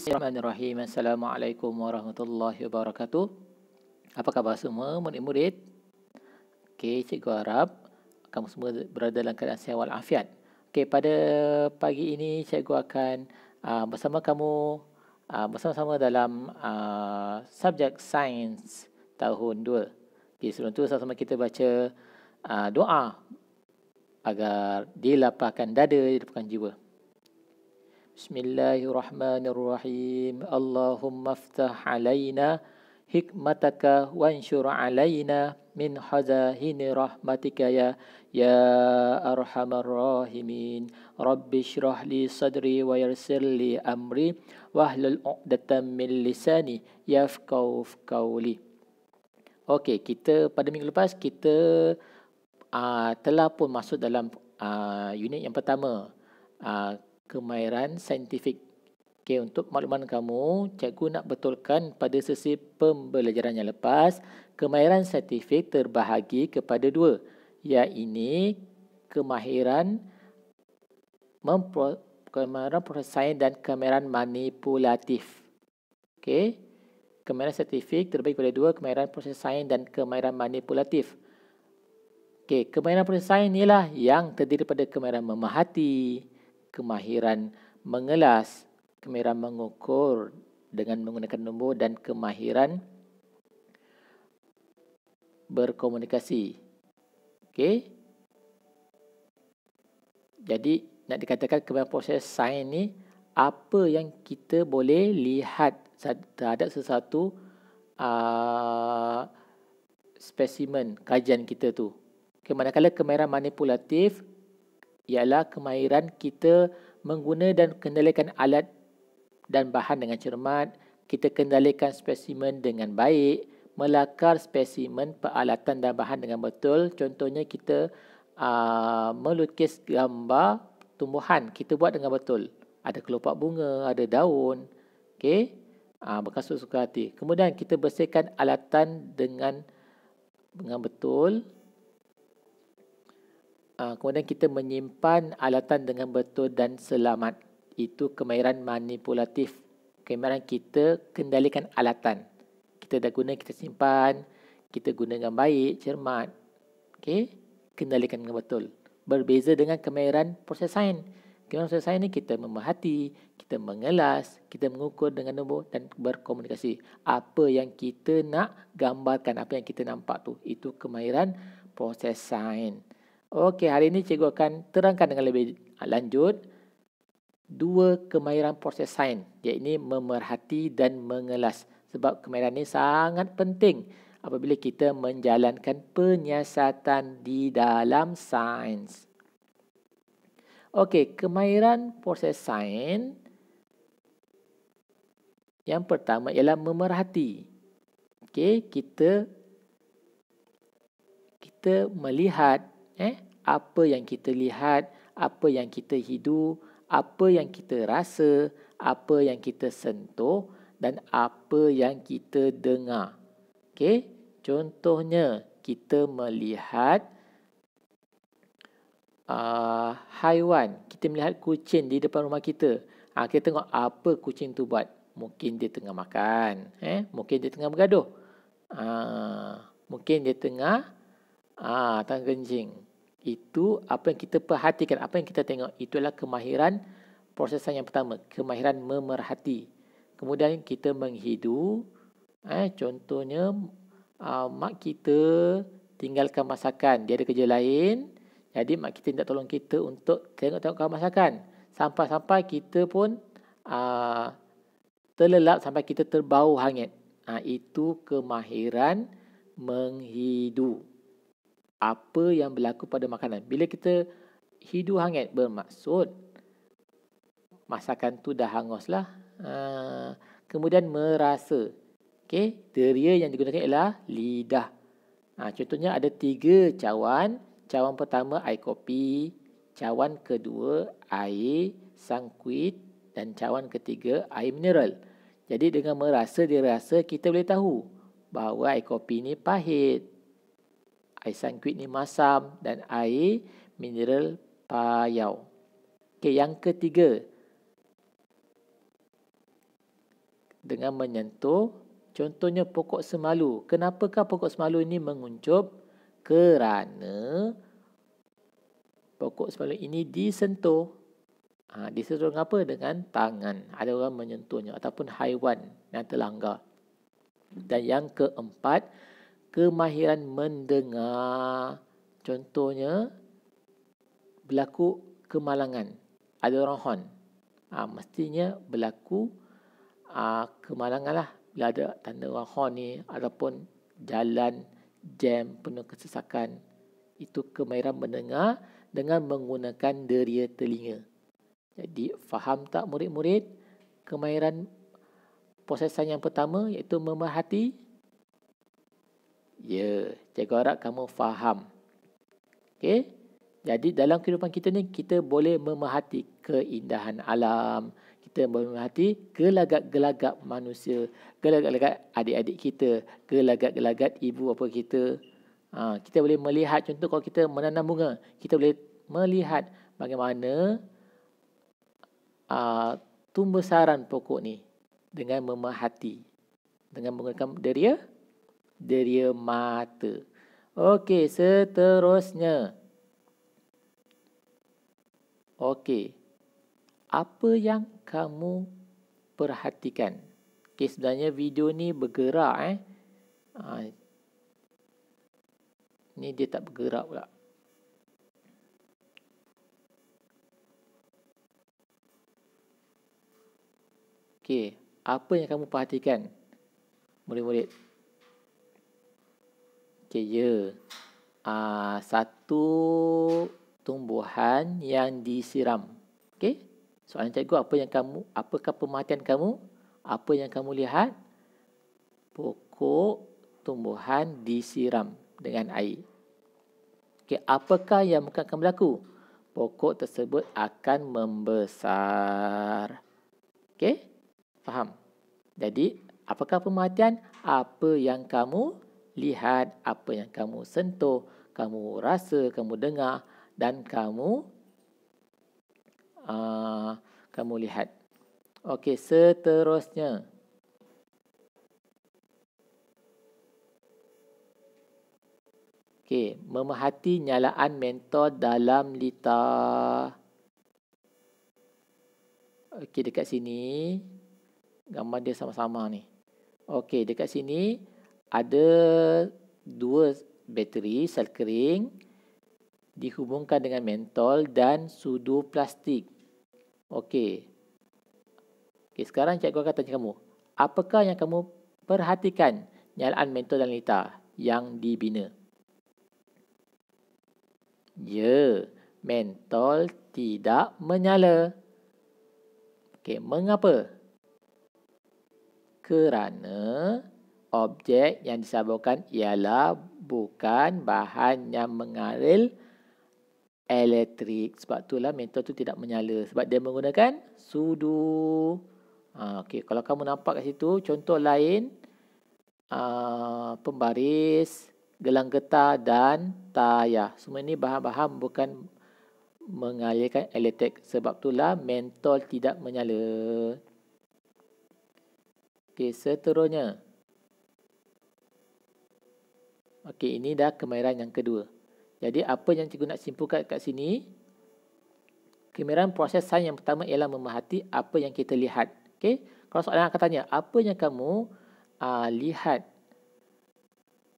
Bismillahirrahmanirrahim. Assalamualaikum warahmatullahi wabarakatuh. Apa khabar semua murid-murid? Okey, cikgu harap kamu semua berada dalam keadaan sihat walafiat. Okey, pada pagi ini cikgu akan bersama kamu bersama-sama dalam subjek sains tahun 2. Okey, sebelum tu sama-sama kita baca doa agar dilapangkan dada, dilapangkan jiwa. Bismillahirrahmanirrahim. Allahumma aftah alaina hikmataka wanshur alaina min khazahini rahmatika ya arhamar rahimin. Rabbi shrah li sadri wa yassir li amri wahlul 'uqdatam min lisani yafqahu qawli. Okey, kita pada minggu lepas kita telah pun masuk dalam unit yang pertama, kemahiran saintifik. Okey, untuk makluman kamu, cikgu nak betulkan pada sesi pembelajaran yang lepas, kemahiran saintifik terbahagi kepada dua, iaitu kemahiran proses sains dan kemahiran manipulatif. Okey, kemahiran saintifik terbahagi kepada dua, kemahiran proses sains dan kemahiran manipulatif. Okey, kemahiran proses sains inilah yang terdiri pada kemahiran memerhati, kemahiran mengelas, kemahiran mengukur dengan menggunakan nombor dan kemahiran berkomunikasi. Okey. Jadi nak dikatakan kemahiran proses sains ni apa yang kita boleh lihat terhadap sesuatu spesimen kajian kita tu. Okay, manakala kemahiran manipulatif ialah kemahiran kita mengguna dan kendalikan alat dan bahan dengan cermat, kita kendalikan spesimen dengan baik, melakar spesimen, peralatan dan bahan dengan betul. Contohnya kita melukis gambar tumbuhan, kita buat dengan betul. Ada kelopak bunga, ada daun, okey, bekas suka hati. Kemudian kita bersihkan alatan dengan betul. Kemudian kita menyimpan alatan dengan betul dan selamat. Itu kemahiran manipulatif. Kemahiran kita kendalikan alatan. Kita dah guna, kita simpan. Kita guna dengan baik, cermat. Okay? Kendalikan dengan betul. Berbeza dengan kemahiran proses sains. Kemahiran proses sains ni kita memerhati, kita mengelas, kita mengukur dengan nombor dan berkomunikasi. Apa yang kita nak gambarkan, apa yang kita nampak tu. Itu kemahiran proses sains. Okey, hari ini cikgu akan terangkan dengan lebih lanjut dua kemahiran proses sains, iaitu memerhati dan mengelas. Sebab kemahiran ini sangat penting apabila kita menjalankan penyiasatan di dalam sains. Okey, kemahiran proses sains yang pertama ialah memerhati. Okey, kita melihat apa yang kita lihat, apa yang kita hidu, apa yang kita rasa, apa yang kita sentuh dan apa yang kita dengar. Okey, contohnya kita melihat haiwan, kita melihat kucing di depan rumah kita. Kita tengok apa kucing tu buat. Mungkin dia tengah makan, mungkin dia tengah bergaduh. Mungkin dia tengah kencing. Itu apa yang kita perhatikan, apa yang kita tengok. Itulah kemahiran proses sains yang pertama, kemahiran memerhati. Kemudian kita menghidu. Contohnya mak kita tinggalkan masakan, dia ada kerja lain. Jadi mak kita minta tolong kita untuk tengok-tengok masakan. Sampai-sampai kita pun terlelap sampai kita terbau hangit. Itu kemahiran menghidu. Apa yang berlaku pada makanan. Bila kita hidu hangit, bermaksud masakan tu dah hangus lah. Kemudian merasa. Okay, deria yang digunakan ialah lidah. Contohnya ada 3 cawan. Cawan pertama air kopi, cawan kedua air sangkuit dan cawan ketiga air mineral. Jadi dengan merasa, dia rasa kita boleh tahu bahawa air kopi ni pahit, air sangkuit ni masam dan air mineral payau. Okey, yang ketiga, dengan menyentuh, contohnya pokok semalu. Kenapakah pokok semalu ini menguncup? Kerana pokok semalu ini disentuh. Disentuh dengan apa? Dengan tangan. Ada orang menyentuhnya ataupun haiwan yang terlanggar. Dan yang keempat, kemahiran mendengar. Contohnya, berlaku kemalangan. Ada orang hon. Mestinya berlaku kemalangan lah. Bila ada tanda orang hon ni ataupun jalan jam penuh kesesakan. Itu kemahiran mendengar dengan menggunakan deria telinga. Jadi faham tak murid-murid kemahiran prosesan yang pertama iaitu memerhati? Ya, cikgu harap kamu faham. Okey? Jadi dalam kehidupan kita ni kita boleh memerhati keindahan alam, kita boleh memerhati gelagat-gelagat manusia, gelagat-gelagat adik-adik kita, gelagat-gelagat ibu bapa kita. Kita boleh melihat, contoh kalau kita menanam bunga, kita boleh melihat bagaimana tumbesaran pokok ni dengan memerhati, dengan menggunakan deria mata. Okey, seterusnya. Okey, apa yang kamu perhatikan? Okey, sebenarnya video ni bergerak. Ni dia tak bergerak pula. Okey, apa yang kamu perhatikan, murid-murid? Okey, ya. Satu tumbuhan yang disiram. Okey? Soalan cikgu, apakah perhatian kamu? Apa yang kamu lihat? Pokok tumbuhan disiram dengan air. Okey, apakah yang akan berlaku? Pokok tersebut akan membesar. Okey? Faham? Jadi, apakah pemerhatian? Apa yang kamu lihat, apa yang kamu sentuh, kamu rasa, kamu dengar dan kamu lihat. Okey, seterusnya. Okey, memerhati nyalaan mentol dalam litar. Okey, dekat sini gambar dia sama-sama ni. Okey, dekat sini ada dua bateri sel kering dihubungkan dengan mentol dan sudu plastik. Okey. Okey, sekarang cikgu akan tanya kamu. Apakah yang kamu perhatikan nyalaan mentol dan litar yang dibina? Ya, mentol tidak menyala. Okey, mengapa? Kerana objek yang disaburkan ialah bukan bahan yang mengalir elektrik. Sebab itulah mentol tu tidak menyala. Sebab dia menggunakan sudu. Okey, kalau kamu nampak kat situ, contoh lain, pembaris, gelang getah dan tayar. Semua ini bahan-bahan bukan mengalirkan elektrik. Sebab itulah mentol tidak menyala. Okey, seterusnya. Okey, ini dah kemahiran yang kedua. Jadi, apa yang cikgu nak simpulkan kat sini? Kemahiran proses sains yang pertama ialah memerhati apa yang kita lihat. Okey, kalau soalan akan tanya, apa yang kamu lihat?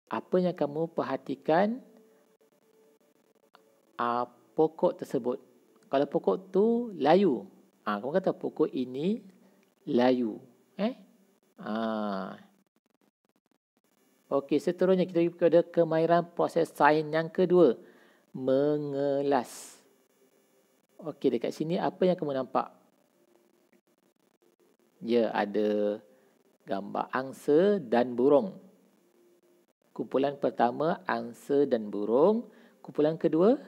Apa yang kamu perhatikan pokok tersebut? Kalau pokok tu layu, kamu kata pokok ini layu. Okey, seterusnya kita pergi kepada kemahiran proses sains yang kedua. Mengelas. Okey, dekat sini apa yang kamu nampak? Ya, ada gambar angsa dan burung. Kumpulan pertama, angsa dan burung. Kumpulan kedua?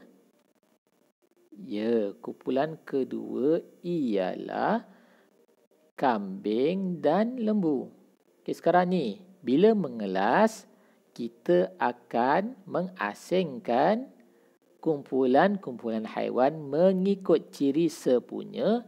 Ya, kumpulan kedua ialah kambing dan lembu. Okey, sekarang ni, bila mengelas, kita akan mengasingkan kumpulan-kumpulan haiwan mengikut ciri sepunya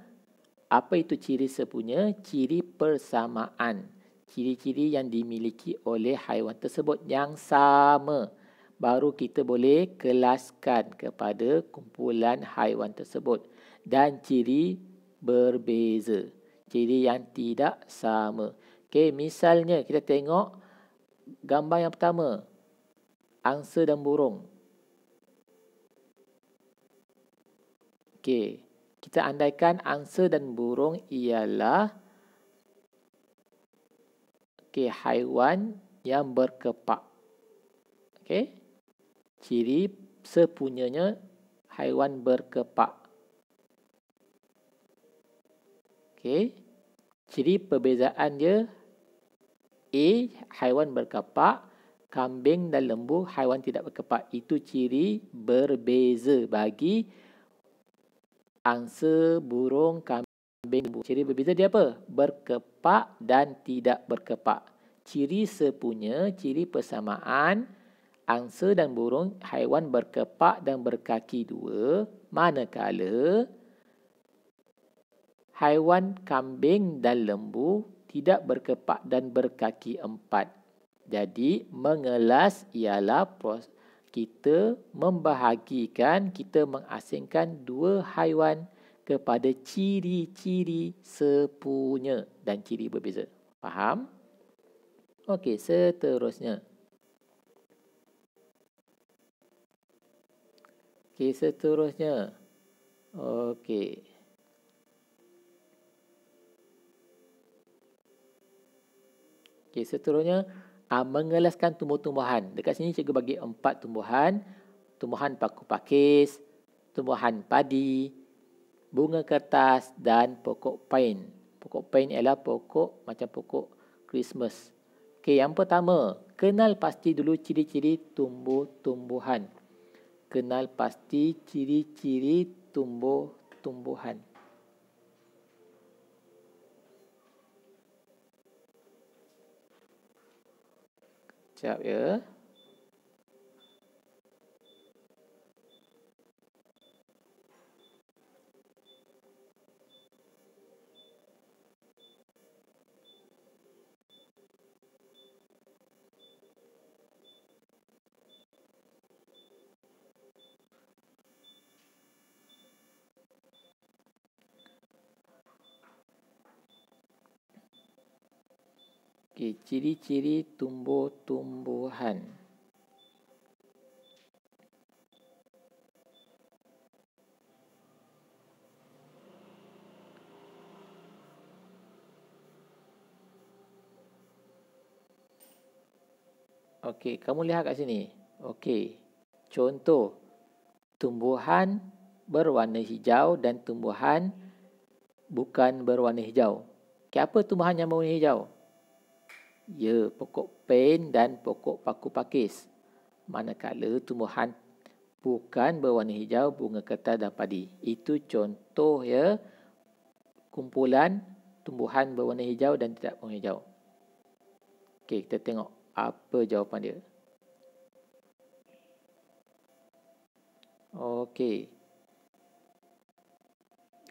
Apa itu ciri sepunya? Ciri persamaan. Ciri-ciri yang dimiliki oleh haiwan tersebut yang sama. Baru kita boleh kelaskan kepada kumpulan haiwan tersebut. Dan ciri berbeza. Ciri yang tidak sama. Okey, misalnya kita tengok gambar yang pertama. Angsa dan burung. Okey, kita andaikan angsa dan burung ialah haiwan yang berkepak. Okey. Ciri sepunyanya haiwan berkepak. Okey. Ciri perbezaan dia A, haiwan berkepak, kambing dan lembu haiwan tidak berkepak. Itu ciri berbeza bagi angsa, burung, kambing, lembu. Ciri berbeza dia apa? Berkepak dan tidak berkepak. Ciri sepunya, ciri persamaan, angsa dan burung haiwan berkepak dan berkaki dua, manakala haiwan kambing dan lembu tidak berkepak dan berkaki empat. Jadi mengelas ialah kita membahagikan, kita mengasingkan dua haiwan kepada ciri-ciri sepunya dan ciri berbeza. Faham? Okey, seterusnya. Okey, seterusnya. Okey. Okey, seterusnya mengelaskan tumbuh-tumbuhan. Dekat sini cikgu bagi 4 tumbuhan. Tumbuhan paku pakis, tumbuhan padi, bunga kertas dan pokok pain. Pokok pain ialah pokok macam pokok Christmas. Okey, yang pertama, kenal pasti dulu ciri-ciri tumbuh-tumbuhan. Kenal pasti ciri-ciri tumbuh-tumbuhan. Sekejap ya. Okey, ciri-ciri tumbuh-tumbuhan. Okey, kamu lihat kat sini. Okey. Contoh, tumbuhan berwarna hijau dan tumbuhan bukan berwarna hijau. Okey, apa tumbuhan yang berwarna hijau? Ya, pokok pain dan pokok paku pakis. Manakala tumbuhan bukan berwarna hijau, bunga kertas dan padi. Itu contoh ya, kumpulan tumbuhan berwarna hijau dan tidak berwarna hijau. Okey, kita tengok apa jawapan dia. Okey.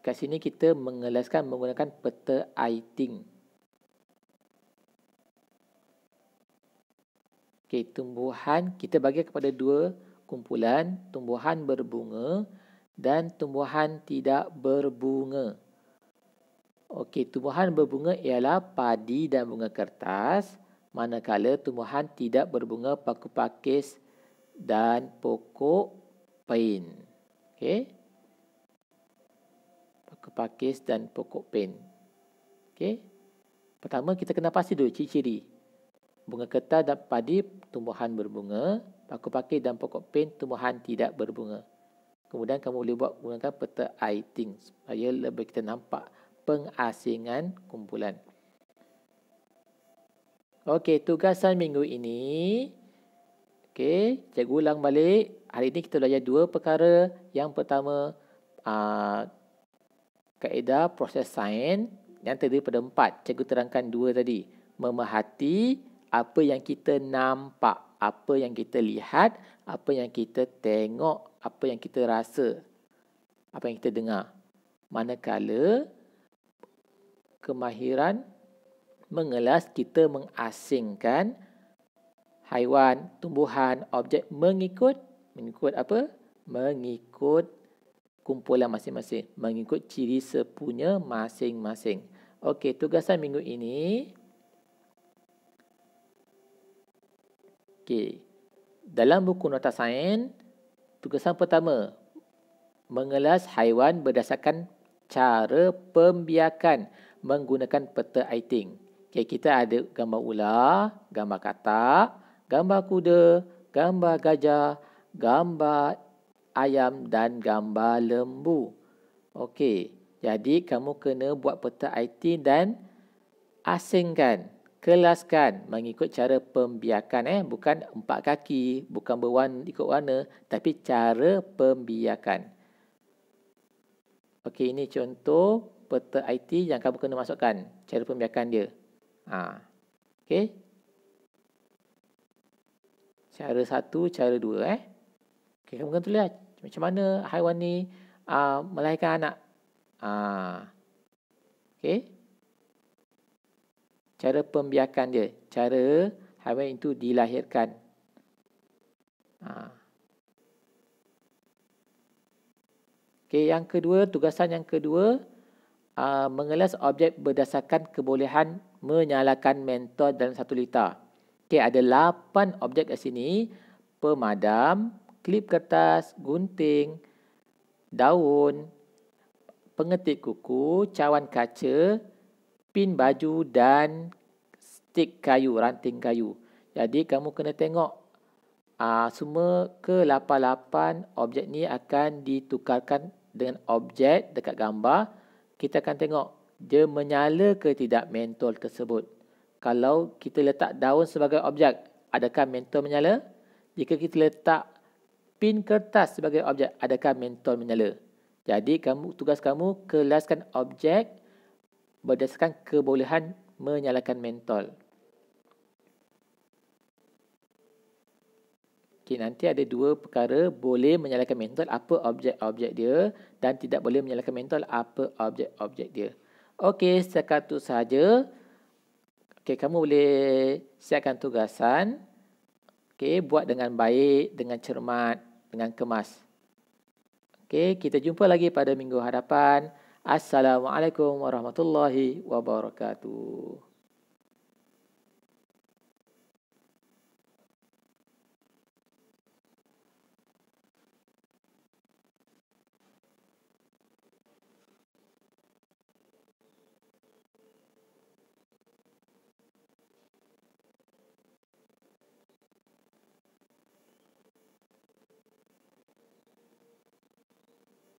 Kat sini kita mengelaskan menggunakan peta Eyting. Okey, tumbuhan kita bagi kepada dua kumpulan, tumbuhan berbunga dan tumbuhan tidak berbunga. Okey, tumbuhan berbunga ialah padi dan bunga kertas, manakala tumbuhan tidak berbunga paku pakis dan pokok pain. Okey. Paku pakis dan pokok pain. Okey. Pertama kita kena pasti dulu ciri-ciri. Bunga kertas dan padi tumbuhan berbunga, paku pakis dan pokok pain tumbuhan tidak berbunga. Kemudian kamu boleh buat gunakan peta Eyting supaya lebih kita nampak pengasingan kumpulan. Okey, tugasan minggu ini. Okey, cikgu ulang balik. Hari ini kita belajar dua perkara. Yang pertama, kaedah proses sains yang terdiri pada 4. Cikgu terangkan 2 tadi. Memerhati apa yang kita nampak, apa yang kita lihat, apa yang kita tengok, apa yang kita rasa, apa yang kita dengar. Manakala kemahiran mengelas, kita mengasingkan haiwan, tumbuhan, objek mengikut apa? Mengikut kumpulan masing-masing, mengikut ciri sepunya masing-masing. Okey, tugasan minggu ini. Okey. Dalam buku nota sains, tugasan pertama, mengelas haiwan berdasarkan cara pembiakan menggunakan peta aiting. Okay, kita ada gambar ular, gambar katak, gambar kuda, gambar gajah, gambar ayam dan gambar lembu. Okey, jadi kamu kena buat peta aiting dan asingkan, kelaskan mengikut cara pembiakan. Bukan 4 kaki, bukan berwarna ikut warna, tapi cara pembiakan. Okey, ini contoh peta IT yang kamu kena masukkan, cara pembiakan dia. Okey. Cara 1, cara 2. Okey, kamu kena tulis macam mana haiwan ni melahirkan anak. Okey. Cara pembiakan dia, cara haiwan itu dilahirkan. Okey, yang kedua, tugasan yang kedua, mengelas objek berdasarkan kebolehan menyalakan mentol dalam 1 liter. Okey, ada 8 objek kat sini. Pemadam, klip kertas, gunting, daun, pengetik kuku, cawan kaca, pin baju dan stik kayu, ranting kayu. Jadi kamu kena tengok semua ke-8 objek ni akan ditukarkan dengan objek dekat gambar. Kita akan tengok dia menyala ke tidak mentol tersebut. Kalau kita letak daun sebagai objek, adakah mentol menyala? Jika kita letak pin kertas sebagai objek, adakah mentol menyala? Jadi tugas kamu kelaskan objek berdasarkan kebolehan menyalakan mentol. Okay, nanti ada 2 perkara boleh menyalakan mentol, apa objek-objek dia, dan tidak boleh menyalakan mentol, apa objek-objek dia. Okey, setakat itu sahaja. Okey, kamu boleh siapkan tugasan. Okey, buat dengan baik, dengan cermat, dengan kemas. Okey, kita jumpa lagi pada minggu hadapan. Assalamualaikum warahmatullahi wabarakatuh.